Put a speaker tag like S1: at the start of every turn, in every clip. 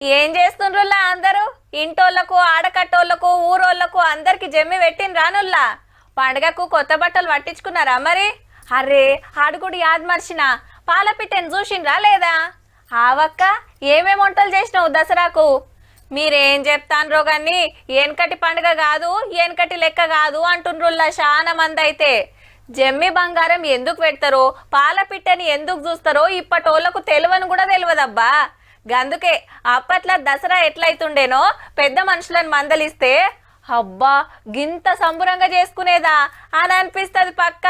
S1: ఏం చేస్తుండ్రుల్లా అందరూ ఇంటోళ్లకు ఆడకట్టోళ్లకు ఊరోళ్లకు అందరికి జమ్మి పెట్టిన రానుల్లా పండగకు కొత్త బట్టలు పట్టించుకున్నారా మరి? అరే ఆడుగుడు యాద్ మర్చిన పాలపిట్టని చూసిండ్రా లేదా? ఆవక్క ఏమేం వంటలు చేసినావు దసరాకు? మీరేం చెప్తాన్రో గాని ఏనకటి పండుగ కాదు ఏనకటి లెక్క కాదు అంటుండ్రుల్లా చాలా మంది. అయితే జమ్మి బంగారం ఎందుకు పెడతారో పాలపిట్టని ఎందుకు చూస్తారో ఇప్పటోళ్లకు తెలియని కూడా తెలియదబ్బా. గందుకే అప్పట్లో దసరా ఎట్లయితుండేనో పెద్ద మనుషులను మందలిస్తే అబ్బా గింత సంబురంగా చేసుకునేదా అని అనిపిస్తుంది పక్క.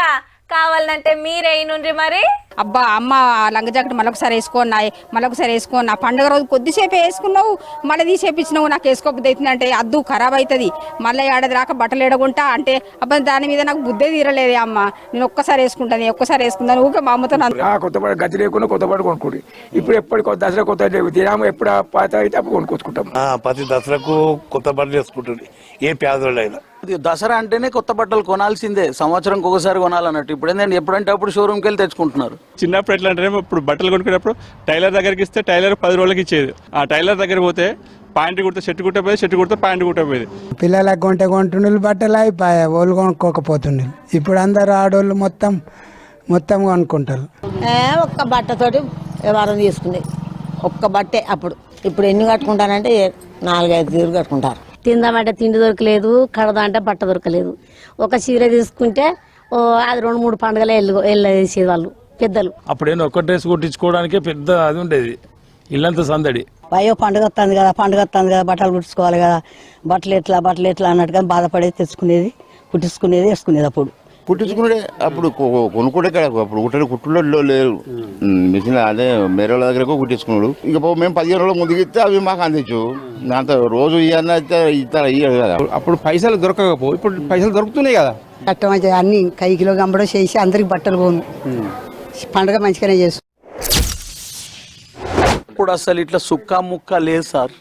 S1: కావాలంటే మీరే నుండి మరి.
S2: అబ్బా అమ్మ లంగ జాకెట్ మళ్ళొకసారి వేసుకున్నాయి, మళ్ళొకసారి వేసుకున్నా. పండుగ రోజు కొద్దిసేపు వేసుకున్నావు, మళ్ళీ తీసేపించినావు. నాకు వేసుకోకపోతే అవుతుందంటే అద్దు ఖరాబ్ అవుతుంది, మళ్ళీ ఏడాది రాక బట్టలు ఎడగుంటా అంటే అబ్బా దాని మీద నాకు బుద్ధే తీరలేదే అమ్మ. నేను ఒక్కసారి వేసుకుంటాను, ఒక్కసారి వేసుకుంటాను ఊకే మా అమ్మతో.
S3: కొత్త పాట గది లేకుండా కొత్త పాట కొనుక్కోండి. ఇప్పుడు ఎప్పటి దసరా కొత్త తినాము, ఎప్పుడు పాత అయితే అప్పుడు కొనుక్కొచ్చుకుంటాం.
S4: ప్రతి దసరాకు కొత్త బట్టలు వేసుకుంటుంది ఏ పేదోళ్ళైనా.
S5: దసరా అంటేనే కొత్త బట్టలు కొనాల్సిందే, సంవత్సరంకి ఒకసారి కొనాలన్నట్టు. ఇప్పుడు ఏంటంటే ఎప్పుడంటే అప్పుడు షోరూమ్కి వెళ్ళి తెచ్చుకుంటున్నారు.
S6: చిన్నప్పుడు ఎట్లా అంటే ఇప్పుడు బట్టలు కొనుక్కునేప్పుడు టైలర్ దగ్గరికి ఇస్తే టైలర్ 10 రోజులకి ఇచ్చేది. ఆ టైలర్ దగ్గర పోతే ప్యాంటు కుడితే షర్ట్ కుట్టపోయేది, షర్ట్ కుడితే ప్యాంటు కుట్టపోయేది.
S7: పిల్లలకు కొంటుండే బట్టలు అయిపోయాయి, వాళ్ళు కొనుక్కోకపోతుండే. ఇప్పుడు అందరు ఆడోళ్ళు మొత్తం కొనుక్కుంటారు.
S8: ఒక్క బట్టతోటి వ్యవహారం తీసుకుంది, ఒక్క బట్టే అప్పుడు. ఇప్పుడు ఎన్ని కట్టుకుంటానంటే 4-5 తీరు కట్టుకుంటారు.
S9: తిందామంటే తిండి దొరకలేదు, కడదామంటే బట్ట దొరకలేదు. ఒక చీర తీసుకుంటే అది 2-3 పండుగలే వెళ్ళేసేది వాళ్ళు పెద్దలు.
S10: అప్పుడేమో ఒక్క డ్రెస్ కుట్టించుకోవడానికే పెద్ద అది ఉండేది, ఇల్లంతా సందడి.
S8: అయ్యో పండుగ వస్తుంది కదా బట్టలు కుట్టించుకోవాలి కదా, బట్టలు ఎట్లా అన్నట్టుగా బాధపడేది, తెచ్చుకునేది, కుట్టించుకునేది, వేసుకునేది. అప్పుడు
S11: కుట్టించుకునే అప్పుడు కొనుక్కుంటే అప్పుడు కుట్టులో లేరు మిషన్, అదే మేరే వాళ్ళ దగ్గరకు కుట్టించుకున్నాడు. ఇక మేము 15 రోజుల ముందుకు ఇస్తే అవి మాకు అందించు, అంత రోజు ఇయ్యారు కదా.
S3: అప్పుడు పైసలు దొరకకపో, ఇప్పుడు పైసలు దొరుకుతున్నాయి కదా.
S8: కట్టం అన్ని కైకిలో గంబడో చేసి అందరికి బట్టలు పోను, పండుగ మంచిగానే చేసు.
S5: ఇప్పుడు అసలు ఇట్లా సుక్క ముక్క లేదు సార్.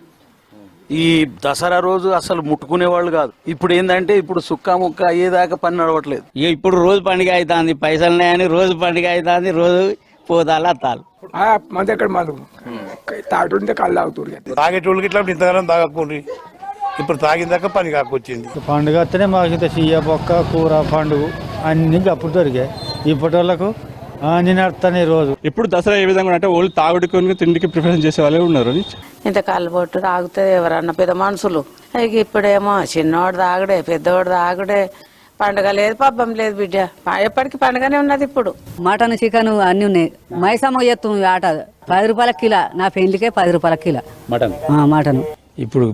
S5: ఈ దసరా రోజు అసలు ముట్టుకునే వాళ్ళు కాదు. ఇప్పుడు ఏంటంటే ఇప్పుడు సుక్క ముక్క అయ్యేదాకా పని నడవట్లేదు.
S12: ఇప్పుడు రోజు పండుగ అవుతుంది, పైసలున్నాయని రోజు పండుగ అవుతుంది, రోజు పోదాలు అత్తాలు.
S3: మంది ఎక్కడ మందు తాగుతుంటే కళ్ళు తాగుతారు.
S4: తాగేటోళ్ళకి ఇట్లా ఇంతగానం తాగకుండ్రి, ఇప్పుడు తాగిందాక పని కాకొచ్చింది.
S7: పండుగ వస్తేనే మాకు ఇంత సీయ బొక్క కూర పండుగ అన్ని అప్పుడు దొరికాయి. ఇప్పటి వాళ్ళకు నేను అర్థాను రోజు.
S6: ఇప్పుడు దసరా ఏ విధంగా అంటే వాళ్ళు తాగుడుకొని తిండికి ప్రిఫరెన్స్ చేసే వాళ్ళే ఉన్నారు.
S9: ఇంత కళ్ళబొట్టు తాగుతుంది ఎవరన్నా పెద్ద మనుషులు. ఇప్పుడేమో చిన్నవాడు తాగుడే, పెద్దవాడు తాగుడే. పండుగ లేదు, పబ్బం లేదు బిడ్డ, ఎప్పటికీ పండుగనే ఉన్నది. ఇప్పుడు
S8: మటన్ చికెన్ అన్ని ఉన్నాయి. మైసమ్మ చేస్తుంది ఆట 10 రూపాయల కిలో, నా పెళ్లికే 10 రూపాయల కిలో మటన్.
S10: ఇప్పుడు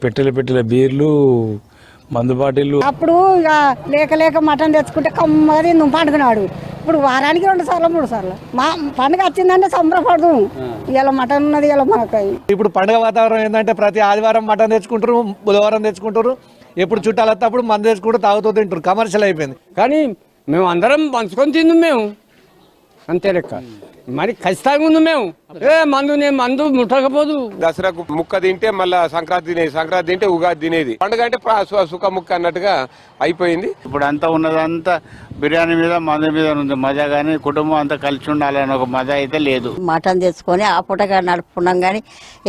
S10: పెట్టెల బీర్లు, మందు బాటిల్లు.
S8: అప్పుడు ఇక లేక మటన్ తెచ్చుకుంటే కమ్మది నువ్వు పండుగనాడు. ఇప్పుడు వారానికి 2 సార్లు 3 సార్లు మా పండుగ వచ్చిందంటే సంబరపడదు. ఇలా మటన్ ఉన్నది, ఇలా మనకు.
S3: ఇప్పుడు పండుగ వాతావరణం ఏంటంటే ప్రతి ఆదివారం మటన్ తెచ్చుకుంటారు, బుధవారం తెచ్చుకుంటారు. ఎప్పుడు చుట్టాలు వస్తే అప్పుడు మందు తెచ్చుకుంటూ తాగుతూ తింటారు. కమర్షియల్ అయిపోయింది. కానీ మేము అందరం పంచుకొని తిందు, మేము అంతే లెక్క. మరి ఖచ్చితంగా ఉంది మేము. మందు ముట్టకపోదు. దసరాకు ముక్క తింటే మళ్ళా సంక్రాంతి తినేది, సంక్రాంతి తింటే ఉగాది తినేది. పండుగ అంటే సుఖ ముక్క అన్నట్టుగా అయిపోయింది.
S11: ఇప్పుడు అంతా ఉన్నదంతా బిర్యానీ మీద మందు మీద ఉంది మజా, కానీ కుటుంబం అంతా కలిసి ఉండాలని ఒక మజా అయితే లేదు.
S8: మటన్ తెచ్చుకొని ఆ పూటగా నడుపుకున్నాం, కానీ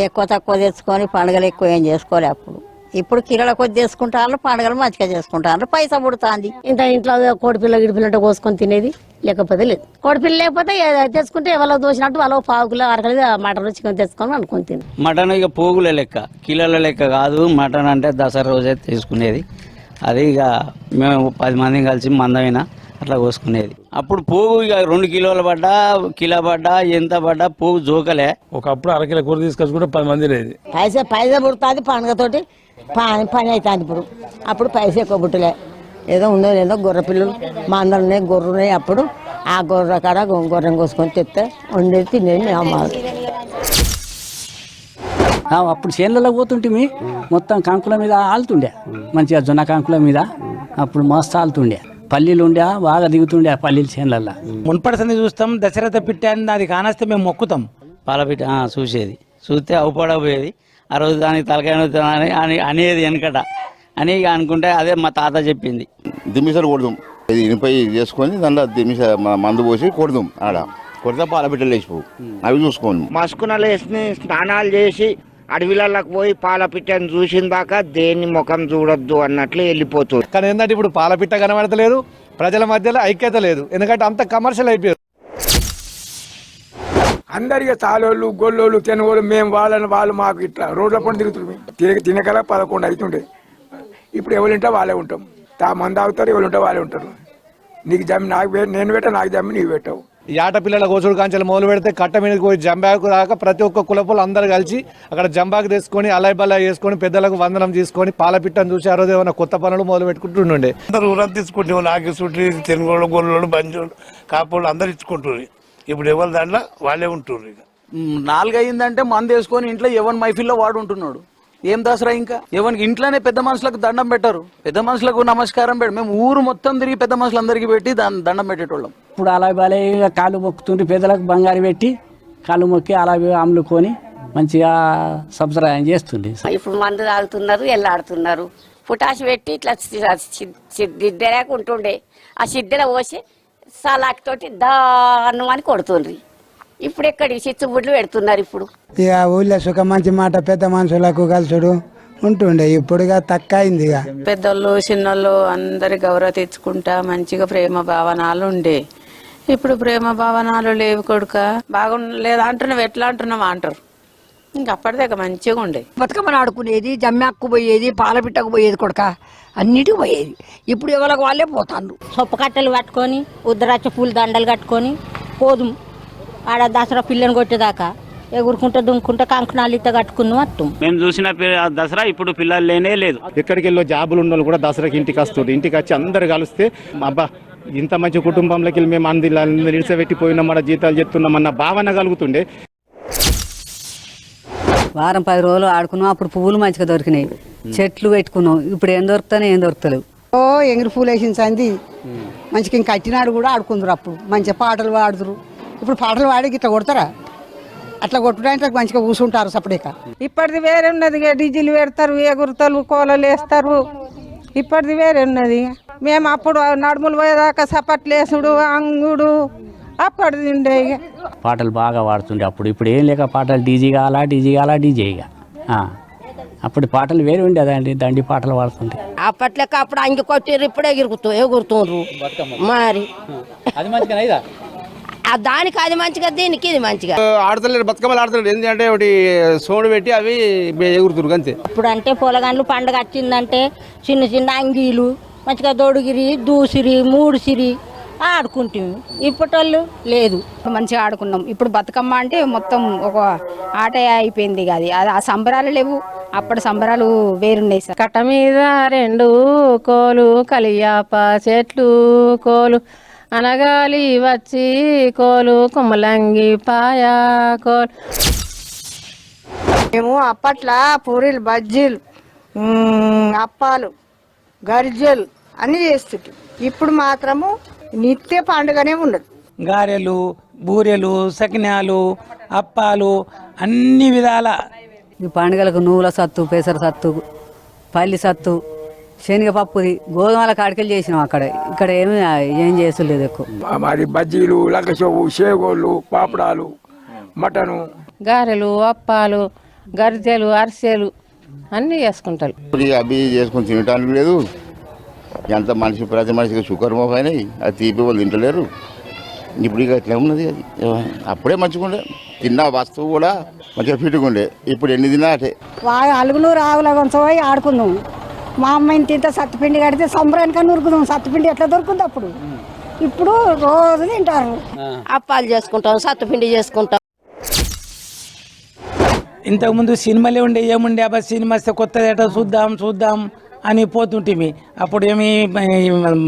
S8: ఎక్కువ తక్కువ తెచ్చుకొని పండుగలు ఎక్కువ ఏం చేసుకోలే. అప్పుడు ఇప్పుడు కిలోల కొద్ది చేసుకుంటారు, పండుగలు మంచిగా చేసుకుంటారు, పైసా పుడుతుంది.
S9: ఇంత ఇంట్లో కోడిపిల్ల గిడిపిల్లంటే కోసుకొని తినేది, లేకపోతే లేదు. కోడిపిల్ల లేకపోతే తెచ్చుకుంటే ఎవరో దోసినట్టు వాళ్ళు 1/2 కిలో 1/2 కిలో మటన్ చికెన్ తెచ్చుకొని అనుకుని తిని.
S12: మటన్ ఇక పోగుల లెక్క, కిలోల లెక్క కాదు. మటన్ అంటే దసరా రోజే తీసుకునేది. అది ఇక మేము 10 మంది కలిసి మందమైనా అట్లా కోసుకునేది. అప్పుడు పోగు ఇక 2 కిలోలు పడ్డా, కిలో పడ్డా, ఎంత పడ్డా పోగు జోకలే.
S10: ఒకప్పుడు 1/2 కిలో కూర తీసుకొచ్చుకుంటే 10 మంది లేదు.
S8: పైసా పుడుతుంది పండుగతోటి, పని అవుతుంది. ఇప్పుడు అప్పుడు పైసా ఎక్కువ పుట్టలే. ఏదో ఉందో లేదో గొర్రె పిల్లలు మా అందరు ఉన్నాయి, గొర్రెలు ఉన్నాయి. అప్పుడు ఆ గొర్రె కాడ గొర్రెను కోసుకొని తెస్తే వండేది తినేది అమ్మాలి.
S12: అప్పుడు చేనులలో పోతుంటే మొత్తం కంకుల మీద ఆలుతుండే, మంచిగా జొన్న కంకుల మీద అప్పుడు మస్తు ఆలుతుండే. పల్లీలు ఉండే బాగా దిగుతుండే ఆ పల్లీలు చేనులలో.
S3: మున్పడిసంది చూస్తాం, దశరథ పిట్ట అని అది కానస్తే మేము మొక్కుతాం.
S12: పాలపిట్ట చూసేది, చూస్తే అవుపడపోయేది. ఆ రోజు దానికి తలకాయ అనేది వెనకట అని అనుకుంటే అదే మా తాత చెప్పింది.
S11: దిమిసలు కొడదాం, ఇది ఇనిపై చేసుకొని దాంట్లో మందు పోసి కొడదాం. ఆడ కొడితే పాలపిట్టలు లేచిపోవు, అవి చూసుకోండి.
S3: మసుకునలు వేసి స్నానాలు చేసి
S12: అడవిలకు పోయి పాల పిట్టను చూసిన దాకా దేన్ని ముఖం చూడొద్దు అన్నట్లు వెళ్ళిపోతుంది.
S3: కానీ ఏంటంటే ఇప్పుడు పాలపిట్ట కనబడతలేదు, ప్రజల మధ్యలో ఐక్యత లేదు, ఎందుకంటే అంత కమర్షియల్ అయిపోయారు.
S7: అందరికీ తాలోళ్ళు గొల్లోళ్ళు తెనగోళ్ళు మేము వాళ్ళు మాకు ఇట్లా రోడ్ల పండు తిరుగుతుంది. తినగల 11 అవుతుండే. ఇప్పుడు ఎవరింటే వాళ్ళే ఉంటాం. మంది అవుతారు, ఎవరుంటే వాళ్ళే ఉంటారు. నీకు జమ్మి నాకు నేను పెట్టా, నాకు జమ్మి నీకు పెట్టావు.
S3: ఈ ఆటపిల్లల గోసుడు కాంచెలు మొదలు పెడితే కట్ట మీదకి పోయి జంబాకు దాకా ప్రతి ఒక్క కులపులు అందరు కలిసి అక్కడ జంబాకు తీసుకొని అలాయ్ బలాయ్ చేసుకొని పెద్దలకు వందనం తీసుకొని పాలపిట్టను చూసి ఆ రోజు ఏమైనా కొత్త పనులు మొదలు పెట్టుకుంటుండే.
S4: అందరు ఊరంతా తీసుకుంటే నాగేశ్వరి తెనుగోళ్ళు గొల్లోళ్ళు బంజోళ్ళు కాపోళ్ళు అందరు ఇచ్చుకుంటారు. ఇప్పుడు ఎవరి దాంట్లో వాళ్ళే ఉంటున్నారు. ఇక
S5: 4 అయిందంటే మంది వేసుకొని ఇంట్లో ఎవరి మైఫిల్లో వాడు ఉంటున్నాడు. ఏం దసరా ఇంకా ఎవరికి ఇంట్లోనే పెద్ద మనుషులకు దండం పెట్టరు, పెద్ద మనుషులకు నమస్కారం పెట్టి మేము ఊరు మొత్తం తిరిగి పెద్ద మనుషులందరికీ పెట్టి దండం పెట్టేటోళ్ళం.
S12: ఇప్పుడు అలా బాలే కాళ్ళు మొక్కుతుంటే పెద్దలకు బంగారు పెట్టి కాళ్ళు మొక్కి అలా అమ్ముకొని మంచిగా సంప్రదాయం చేస్తుంది.
S8: ఇప్పుడు మందు తాగుతున్నారు, ఎల్లాడుతున్నారు. పుటాసి పెట్టి ఇట్లా సిద్దెలేక ఉంటుండే, ఆ సిద్దెల పోసి సలాక్తోటి దారుణం అని కొడుతుండ్రి. ఇప్పుడు ఎక్కడి చిచ్చుబుడ్లు పెడుతున్నారు. ఇప్పుడు
S7: ఇక ఊళ్ళో సుఖ మంచి మాట పెద్ద మనుషులకు కలుసుడు ఉంటుండే. ఇప్పుడుగా తక్కువ అయింది. ఇక
S9: పెద్దోళ్ళు చిన్నోళ్ళు అందరి గౌరవ తెచ్చుకుంటా మంచిగా ప్రేమ భావనాలు ఉండే. ఇప్పుడు ప్రేమ భావనాలు లేవు కొడుక. బాగుండలేదు అంటున్నావు, ఎట్లా అంటున్నావు అంటారు. ఇంక అప్పటిదాకా మంచిగా ఉండే.
S8: బతుకమ్మని ఆడుకునేది, జమ్మాకు పోయేది, పాలపిట్టకు పోయేది కొడుక, అన్నిటికి పోయేది. ఇప్పుడు ఎవరికి వాళ్ళే పోతాను. సొప్ప కట్టెలు కట్టుకొని ఉద్దరాచ పూలు దండలు కట్టుకొని పోదుం ఆడ దసరా పిల్లని కొట్టేదాకా ఎగురుకుంటా దుంకుంటా కంకణాలు ఇట్ట కట్టుకున్నాం అత్తం.
S12: మేము చూసిన దసరా ఇప్పుడు పిల్లలు లేనే లేదు.
S3: ఎక్కడికి వెళ్ళో జాబులు ఉన్న కూడా దసరాకి ఇంటికి వస్తుంది. ఇంటికి వచ్చి అందరు కలిస్తే అబ్బా ఇంత మంచి కుటుంబంలోకి వెళ్ళి మేము అందరూ నిలిచబెట్టిపోయినాం, మన జీతాలు చెప్తున్నామన్న భావన కలుగుతుండే.
S8: వారం 10 రోజులు ఆడుకున్నాం. అప్పుడు పువ్వులు మంచిగా దొరికినాయి, చెట్లు పెట్టుకున్నాం. ఇప్పుడు ఏం దొరుకుతానే ఏం దొరుకుతలేవు. ఎంగిరి పూలు వేసింది మంచిగా ఇంకా కట్టినాడు కూడా ఆడుకుందరు. అప్పుడు మంచిగా పాటలు పాడుదురు. ఇప్పుడు పాటలు పాడి ఇట్లా కొడతారా? అట్లా కొట్టడానికి మంచిగా కూర్చుంటారు సపడేక.
S2: ఇప్పటిది వేరే ఉన్నది, డీజిల్ పెడతారు, ఎగురుతలు కోలలు వేస్తారు. ఇప్పటిది వేరే ఉన్నది. మేము అప్పుడు నడుములు పోయేదాకా సపట్లు వేసుడు, అంగుడు అప్పటిది ఉండే.
S12: పాటలు బాగా పాడుతుండే అప్పుడు. ఇప్పుడు ఏం లేక పాటలు డీజీ కాలా డీజే ఇక. అప్పుడు పాటలు వేరే ఉండేదండి, దండి పాటలు పాడుతుంటే.
S8: అప్పట్లెక్క అప్పుడు అంగి కొట్టిర్రు, ఇప్పుడే ఎగురుతుండ్రు. మరి
S12: అది మంచిగా
S8: దానికి అది మంచిగా, దీనికి ఇది మంచిగా.
S3: ఆడతలేరు, బతుకమ్మలు ఆడతలేరు. ఏంటంటే ఒకటి సోడు పెట్టి అవి ఎగురుతురు అంతే.
S8: ఇప్పుడు అంటే పొలగాండ్లు పండుగ వచ్చిందంటే చిన్న చిన్న అంగీలు మంచిగా దొడుగిరి, దూసిరి, మూడుసిరి ఆడుకుంటాం. ఇప్పటోళ్ళు లేదు.
S2: మంచిగా ఆడుకున్నాం. ఇప్పుడు బతుకమ్మ అంటే మొత్తం ఒక ఆట అయిపోయింది. అది ఆ సంబరాలు లేవు. అప్పటి సంబరాలు వేరున్నాయి సార్.
S9: కట్ట మీద 2 కోలు కలియాప చెట్లు కోలు అనగాలి వచ్చి కోలు కొమ్మలంగి పాయా కోలు.
S8: మేము అప్పట్లో పూరీలు, బజ్జీలు, అప్పాలు, గరిజలు అన్నీ చేస్తుంటాం. ఇప్పుడు మాత్రము నిత్య పండుగనే ఉండదు.
S12: గారెలు, బూరెలు, సకినాలు, అప్పాలు అన్ని విధాల.
S8: ఈ పండుగలకు నువ్వుల సత్తు, పెసర సత్తు, పల్లి సత్తు, శనగపప్పుది, గోధుమల కాడికెళ్ళి చేసినాం. ఇక్కడ ఏం చేసలేదు ఎక్కువ.
S7: మరి బజ్జీలు, లంకచోవు, షేగోళ్ళు, పాపడాలు, మటను,
S9: గారెలు, అప్పాలు, గరిజెలు, అరిసెలు అన్నీ చేసుకుంటారు.
S11: అవి చేసుకొని తినటానికి లేదు. ఎంత ప్రతి మనిషికి సుకర్మం అయినాయి. అది తీపి వాళ్ళు తింటలేరు. ఇప్పుడు ఇక ఎట్లా ఉన్నది అది. అప్పుడే మంచిగా ఉండే, తిన్న వస్తువు కూడా మంచిగా ఫిట్గా ఉండే. ఇప్పుడు ఎన్ని తిన్నా అటే.
S8: అలుగులు రావుల కొంచెం పోయి ఆడుకున్నాం. మా అమ్మ ఇంత సత్తుపిండి కడితే సంబరానికి ఉరుకుదాం. సత్తుపిండి ఎట్లా దొరుకుతుంది అప్పుడు? ఇప్పుడు రోజు తింటారు. అప్పాలు చేసుకుంటాం, సత్తుపిండి చేసుకుంటాం.
S12: ఇంతకుముందు సినిమాలే ఉండే, ఏముండే అబ్బా సినిమా వస్తే కొత్తది ఏటో చూద్దాం అని పోతుంటిమి. అప్పుడు ఏమి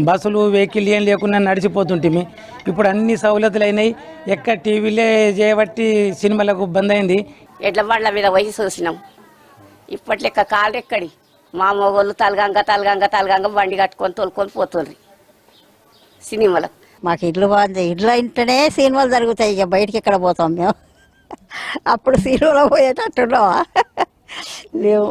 S12: బస్సులు, వెహికల్ ఏం లేకుండా నడిచిపోతుంటిమి. ఇప్పుడు అన్ని సౌలతులు అయినాయి. ఎక్కడ టీవీలే చేయబట్టి సినిమాలకు బంద్ అయింది.
S8: ఎడ్ల బండ్ల మీద పోయి చూసినాం. ఇప్పటి లెక్క కాళ్ళు ఎక్కడి. మా మొగోళ్ళు తలగంగ బండి కట్టుకొని తోలుకొని పోతుండ్రి సినిమాలకు. మాకు ఇడ్లు బాగుంది. ఇడ్లు ఇంటనే సినిమాలు జరుగుతాయి. ఇక బయటికి ఎక్కడ పోతాం మేము? అప్పుడు సినిమాలో పోయేటట్టున్నావా? లేవు.